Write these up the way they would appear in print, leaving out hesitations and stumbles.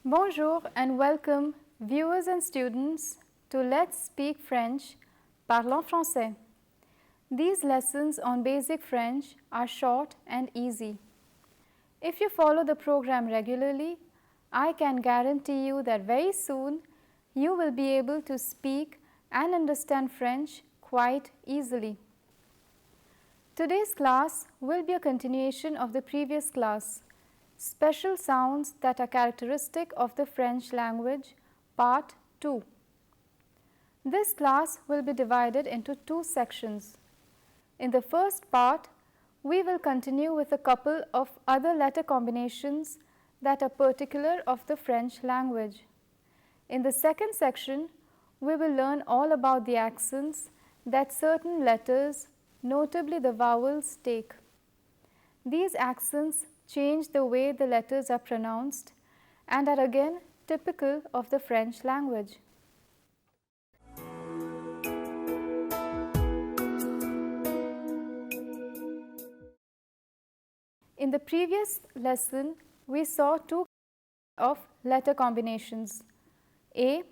Bonjour and welcome viewers and students to Let's Speak French, Parlons Français. These lessons on basic French are short and easy. If you follow the program regularly, I can guarantee you that very soon you will be able to speak and understand French quite easily. Today's class will be a continuation of the previous class, Special Sounds that are characteristic of the French language, Part 2. This class will be divided into two sections. In the first part, we will continue with a couple of other letter combinations that are particular of the French language. In the second section, we will learn all about the accents that certain letters, notably the vowels, take. These accents change the way the letters are pronounced and are again typical of the French language. In the previous lesson, we saw two of letter combinations. A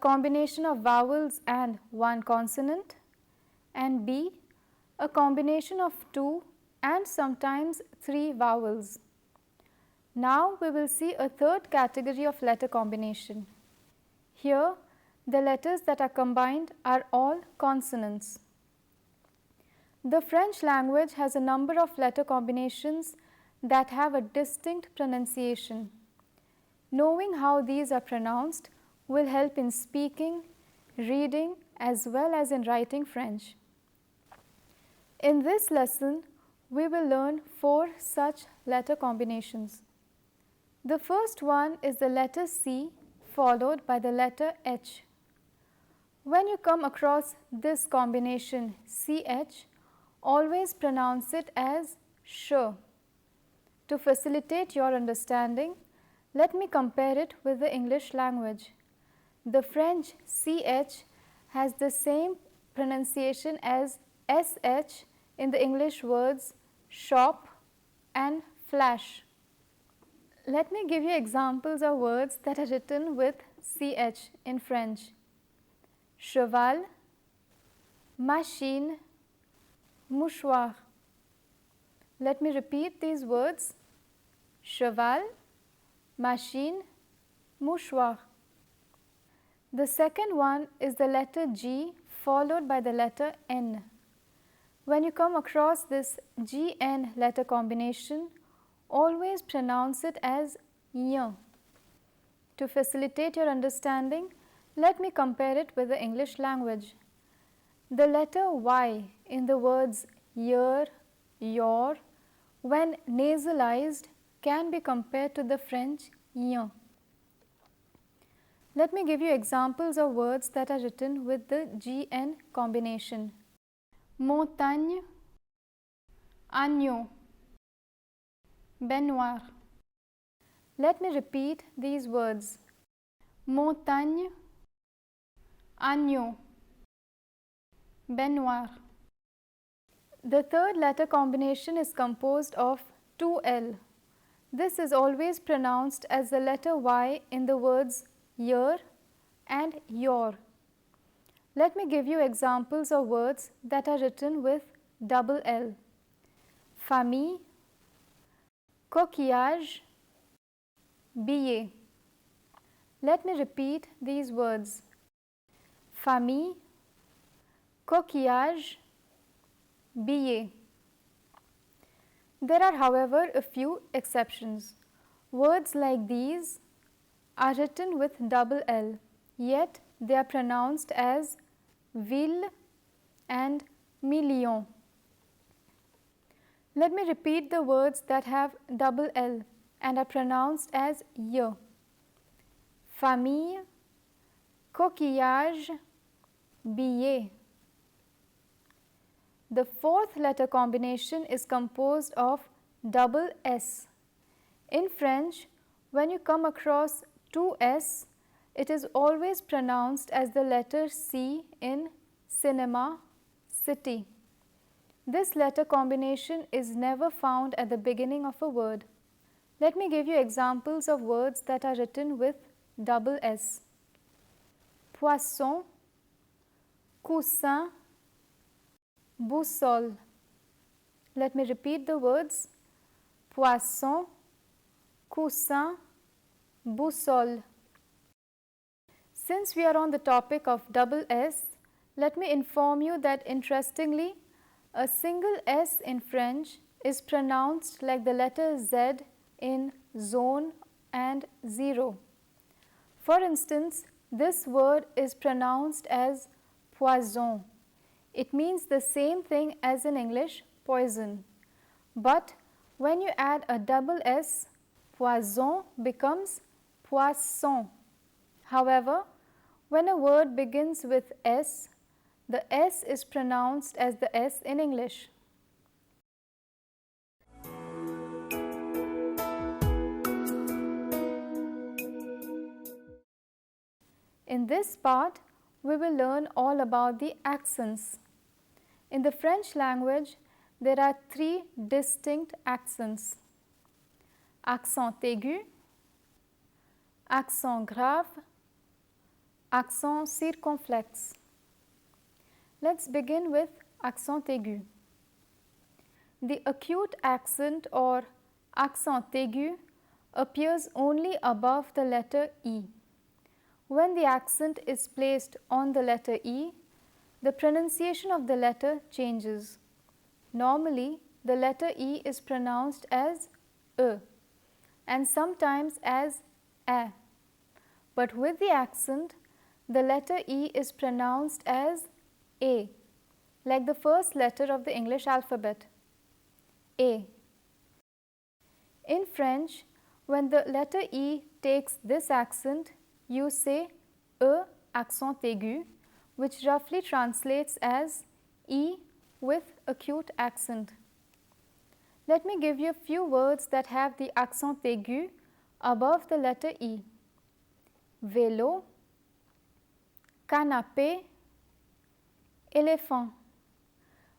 combination of vowels and one consonant, and B, a combination of two and sometimes three vowels. Now we will see a third category of letter combination. Here, the letters that are combined are all consonants. The French language has a number of letter combinations that have a distinct pronunciation. Knowing how these are pronounced will help in speaking, reading, as well as in writing French. In this lesson, we will learn four such letter combinations. The first one is the letter C followed by the letter H. When you come across this combination CH, always pronounce it as sh. To facilitate your understanding, let me compare it with the English language. The French CH has the same pronunciation as SH in the English words shop and flash. Let me give you examples of words that are written with CH in French. Cheval, machine, mouchoir. Let me repeat these words. Cheval, machine, mouchoir. The second one is the letter G followed by the letter N. When you come across this GN letter combination, always pronounce it as y. To facilitate your understanding, let me compare it with the English language. The letter Y in the words year, your, when nasalized, can be compared to the French y. Let me give you examples of words that are written with the GN combination. Montagne, agneau, baignoire. Let me repeat these words. Montagne, agneau, baignoire. The third letter combination is composed of 2L. This is always pronounced as the letter Y in the words year and your. Let me give you examples of words that are written with double L. Famille, coquillage, billet. Let me repeat these words. Famille, coquillage, billet. There are, however, a few exceptions. Words like these are written with double L, yet they are pronounced as ville and million. Let me repeat the words that have double L and are pronounced as y. Famille, coquillage, billet. The fourth letter combination is composed of double S. In French, when you come across two S, it is always pronounced as the letter C in cinema, city. This letter combination is never found at the beginning of a word. Let me give you examples of words that are written with double S. Poisson, coussin, boussole. Let me repeat the words. Poisson, coussin, boussole. Since we are on the topic of double S, let me inform you that interestingly, a single S in French is pronounced like the letter Z in zone and zero. For instance, this word is pronounced as poison. It means the same thing as in English, poison. But when you add a double S, poison becomes poisson. However, when a word begins with S, the S is pronounced as the S in English. In this part, we will learn all about the accents. In the French language, there are three distinct accents: accent aigu, accent grave, accent circonflexe. Let's begin with accent aigu. The acute accent or accent aigu appears only above the letter E. When the accent is placed on the letter E, the pronunciation of the letter changes. Normally, the letter E is pronounced as E and sometimes as A. But with the accent, the letter E is pronounced as A, like the first letter of the English alphabet, A. In French, when the letter E takes this accent, you say E accent aigu, which roughly translates as E with acute accent. Let me give you a few words that have the accent aigu above the letter E. Vélo, canapé, éléphant.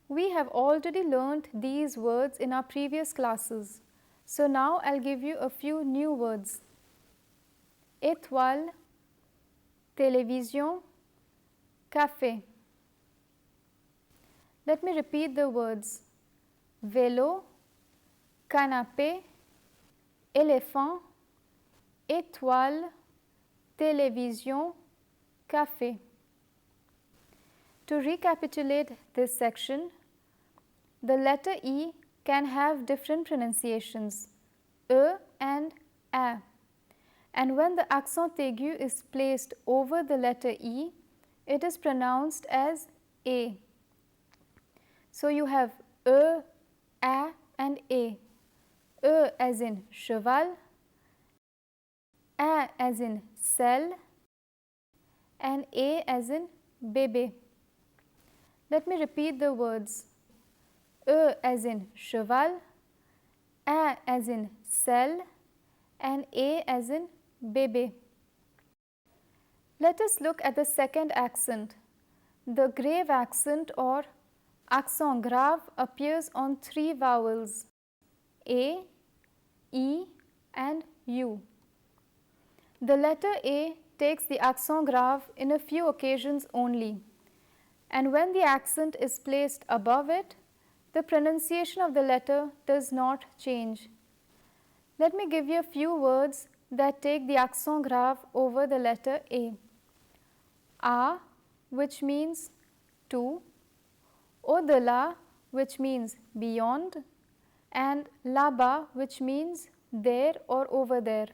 We have already learned these words in our previous classes. So now I'll give you a few new words. Étoile, télévision, café. Let me repeat the words. Vélo, canapé, éléphant, étoile, télévision, café. To recapitulate this section, the letter E can have different pronunciations, E and A. And when the accent aigu is placed over the letter E, it is pronounced as A. So you have E, A and A. E as in cheval, A as in selle, and A as in bébé. Let me repeat the words. E as in cheval, A as in selle, and A as in bébé. Let us look at the second accent. The grave accent or accent grave appears on three vowels, A, E and U. The letter A takes the accent grave in a few occasions only, and when the accent is placed above it, the pronunciation of the letter does not change. Let me give you a few words that take the accent grave over the letter A. A, which means to, au-delà, which means beyond, and là-bas, which means there or over there.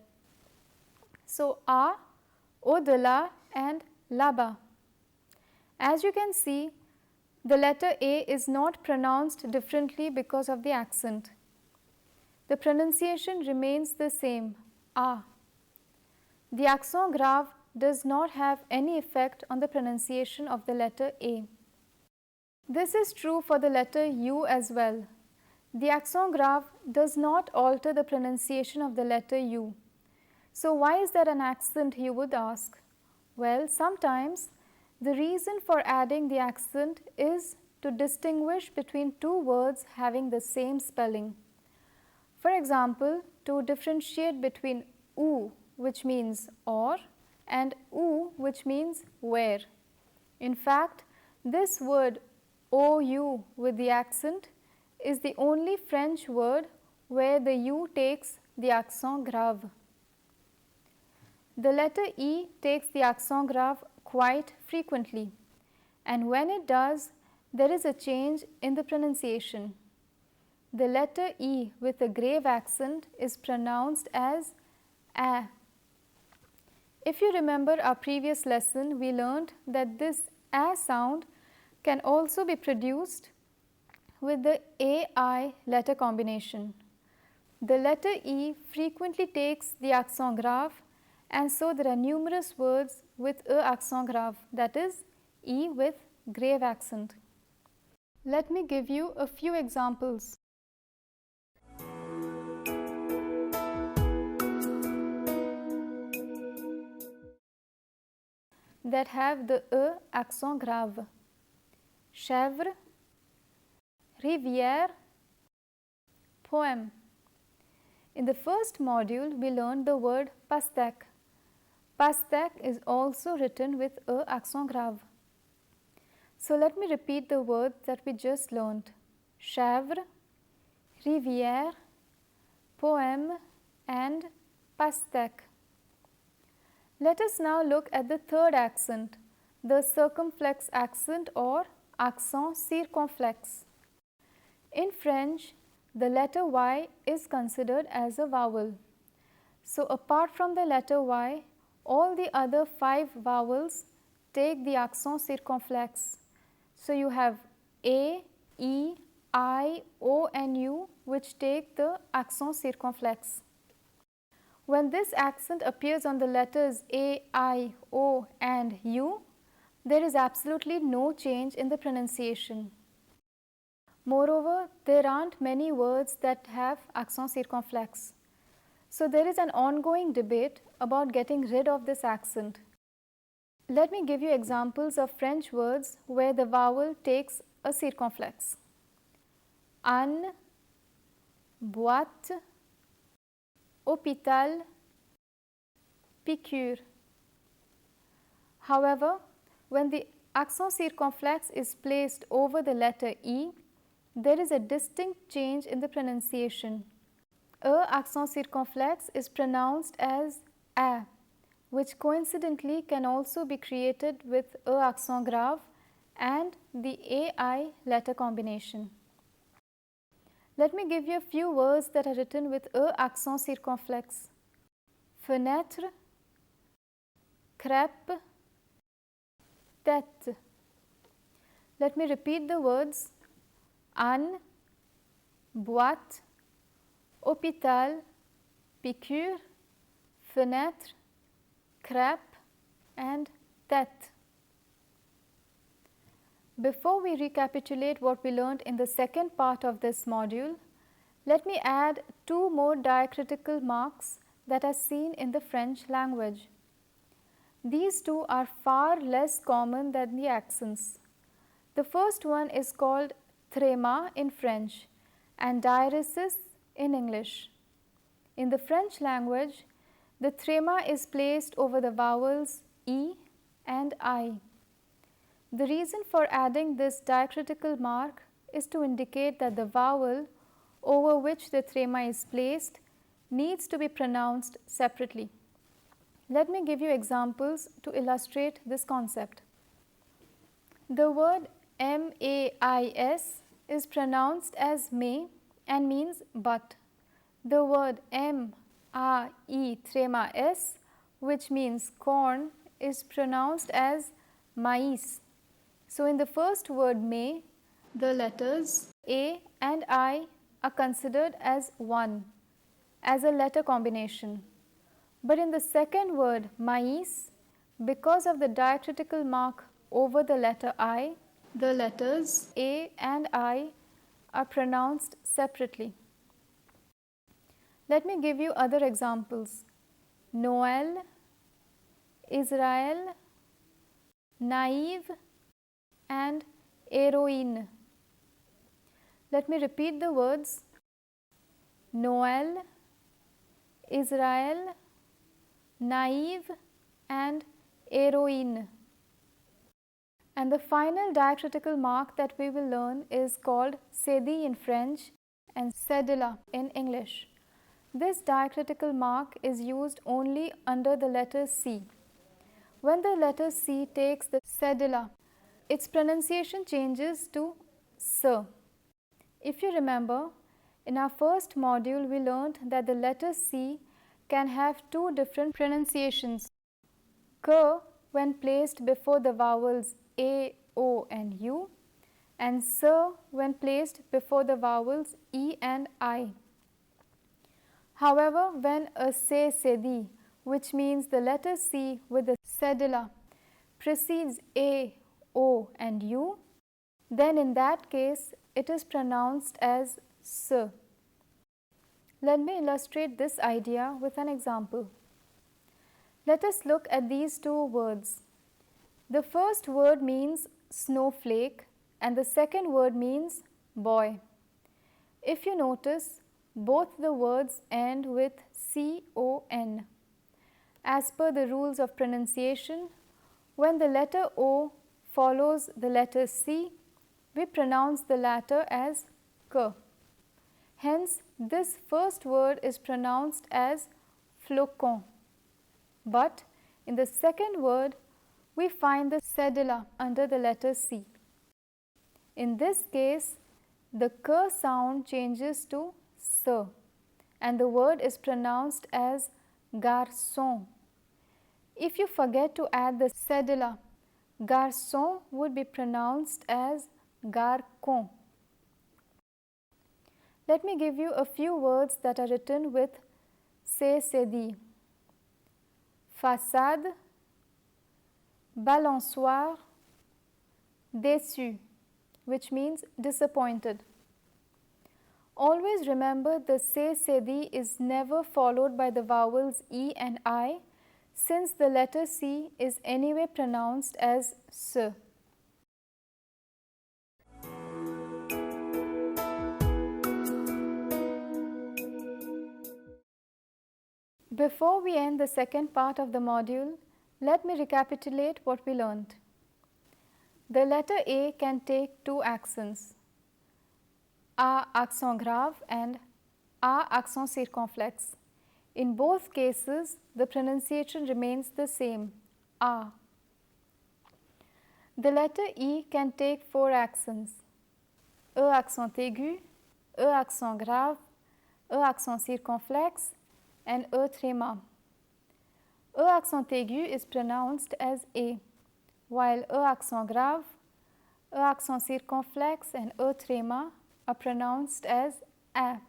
So, A, au-delà and là-bas. As you can see, the letter A is not pronounced differently because of the accent. The pronunciation remains the same, A. The accent grave does not have any effect on the pronunciation of the letter A. This is true for the letter U as well. The accent grave does not alter the pronunciation of the letter U. So why is there an accent, you would ask? Well, sometimes the reason for adding the accent is to distinguish between two words having the same spelling. For example, to differentiate between ou, which means or, and ou, which means where. In fact, this word ou with the accent is the only French word where the u takes the accent grave. The letter E takes the accent grave quite frequently, and when it does, there is a change in the pronunciation. The letter E with a grave accent is pronounced as A. If you remember our previous lesson, we learned that this A sound can also be produced with the AI letter combination. The letter E frequently takes the accent grave, and so there are numerous words with a accent grave, that is E with grave accent. Let me give you a few examples. That have the E accent grave: chèvre, rivière, poème. In the first module, we learned the word pastèque. Pastèque is also written with E accent grave. So let me repeat the words that we just learned: chèvre, rivière, poème, and pastèque. Let us now look at the third accent, the circumflex accent or accent circonflexe. In French, the letter Y is considered as a vowel. So apart from the letter Y, all the other 5 vowels take the accent circonflexe. So you have A, E, I, O and U, which take the accent circonflexe. When this accent appears on the letters A, I, O and U, there is absolutely no change in the pronunciation. Moreover, there aren't many words that have accent circonflexe. So there is an ongoing debate about getting rid of this accent. Let me give you examples of French words where the vowel takes a circonflexe: âne, boîte, hôpital, piqûre. However, when the accent circonflexe is placed over the letter E, there is a distinct change in the pronunciation. Accent circonflexe is pronounced as A, which coincidentally can also be created with accent grave and the AI letter combination. Let me give you a few words that are written with accent circonflexe: fenêtre, crêpe, tête. Let me repeat the words: âne, boîte, hôpital, piqûre, fenêtre, crêpe, and tête. Before we recapitulate what we learned in the second part of this module, let me add 2 more diacritical marks that are seen in the French language. These 2 are far less common than the accents. The first one is called tréma in French and diaresis in English. In the French language, the tréma is placed over the vowels E and I. The reason for adding this diacritical mark is to indicate that the vowel over which the tréma is placed needs to be pronounced separately. Let me give you examples to illustrate this concept. The word mais is pronounced as may and means but. The word mai tréma s, which means corn, is pronounced as mais. So in the first word may, the letters A and I are considered as one, as a letter combination. But in the second word mais, because of the diacritical mark over the letter I, the letters A and I are pronounced separately. Let me give you other examples: Noël, Israel, naïve, and héroïne. Let me repeat the words: Noël, Israel, naïve and héroïne. And the final diacritical mark that we will learn is called cédille in French and cédilla in English. This diacritical mark is used only under the letter C. When the letter C takes the cédilla, its pronunciation changes to S. If you remember, in our first module we learned that the letter C can have two different pronunciations. K when placed before the vowels A, O and U, and S when placed before the vowels E and I. However, when a cédille, which means the letter C with the cédilla, precedes A, O and U, then in that case it is pronounced as S. Let me illustrate this idea with an example. Let us look at these two words. The first word means snowflake and the second word means boy. If you notice, both the words end with C-O-N. As per the rules of pronunciation, when the letter O follows the letter C, we pronounce the latter as K. Hence, this first word is pronounced as flocon. But in the second word, we find the cédilla under the letter C. In this case, the K sound changes to S and the word is pronounced as garçon. If you forget to add the cédilla, garçon would be pronounced as garcon. Let me give you a few words that are written with cédille. Façade, balançoire, déçu, which means disappointed. Always remember the cédille is never followed by the vowels E and I, since the letter C is anyway pronounced as S. Before we end the second part of the module, let me recapitulate what we learned. The letter A can take two accents, A accent grave and A accent circonflexe. In both cases, the pronunciation remains the same, A. The letter E can take four accents, E accent aigu, E accent grave, E accent circonflexe and E tréma. E accent aigu is pronounced as A, while E accent grave, E accent circonflexe and E tréma are pronounced as A.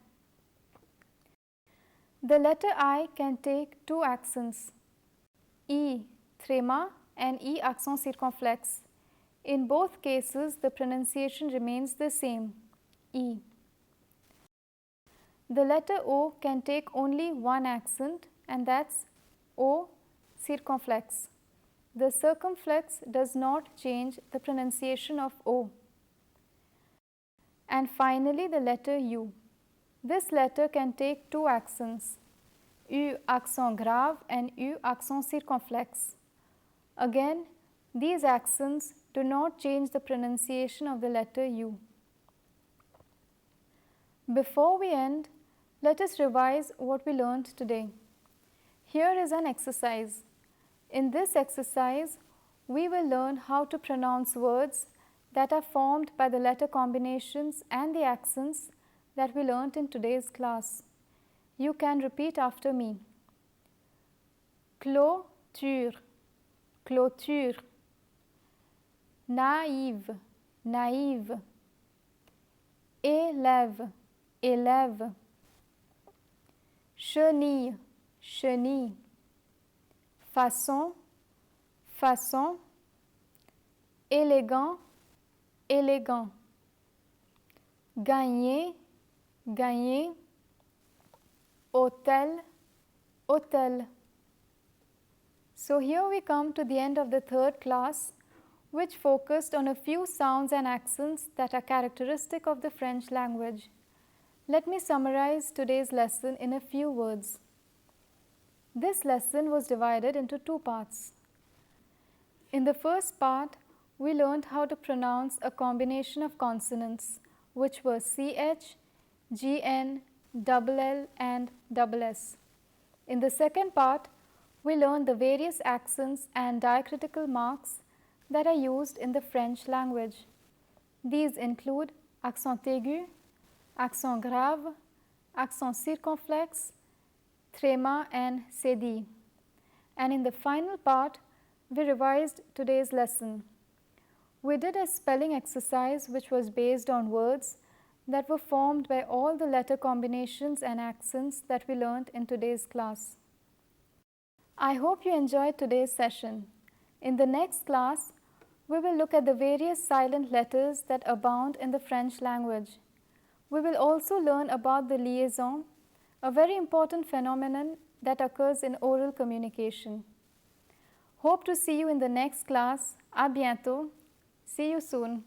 The letter I can take two accents, E tréma and E accent circonflexe. In both cases, the pronunciation remains the same, E. The letter O can take only one accent, and that's O circumflex. The circumflex does not change the pronunciation of O. And finally, the letter U. This letter can take two accents, U accent grave and U accent circumflexe. Again, these accents do not change the pronunciation of the letter U. Before we end, let us revise what we learned today. Here is an exercise. In this exercise, we will learn how to pronounce words that are formed by the letter combinations and the accents that we learnt in today's class. You can repeat after me. Clôture, clôture. Naïve, naïve. Élève, élève. Chenille, chenille. Façon, façon. Élégant, élégant. Gagner, gagner. Hôtel, hôtel. So here we come to the end of the third class, which focused on a few sounds and accents that are characteristic of the French language. Let me summarize today's lesson in a few words. This lesson was divided into two parts. In the first part, we learned how to pronounce a combination of consonants, which were CH, GN, double L and double S. In the second part, we learned the various accents and diacritical marks that are used in the French language. These include accent aigu, accent grave, accent circonflexe, tréma and cédille. And in the final part, we revised today's lesson. We did a spelling exercise which was based on words that were formed by all the letter combinations and accents that we learnt in today's class. I hope you enjoyed today's session. In the next class, we will look at the various silent letters that abound in the French language. We will also learn about the liaison, a very important phenomenon that occurs in oral communication. Hope to see you in the next class. À bientôt. See you soon.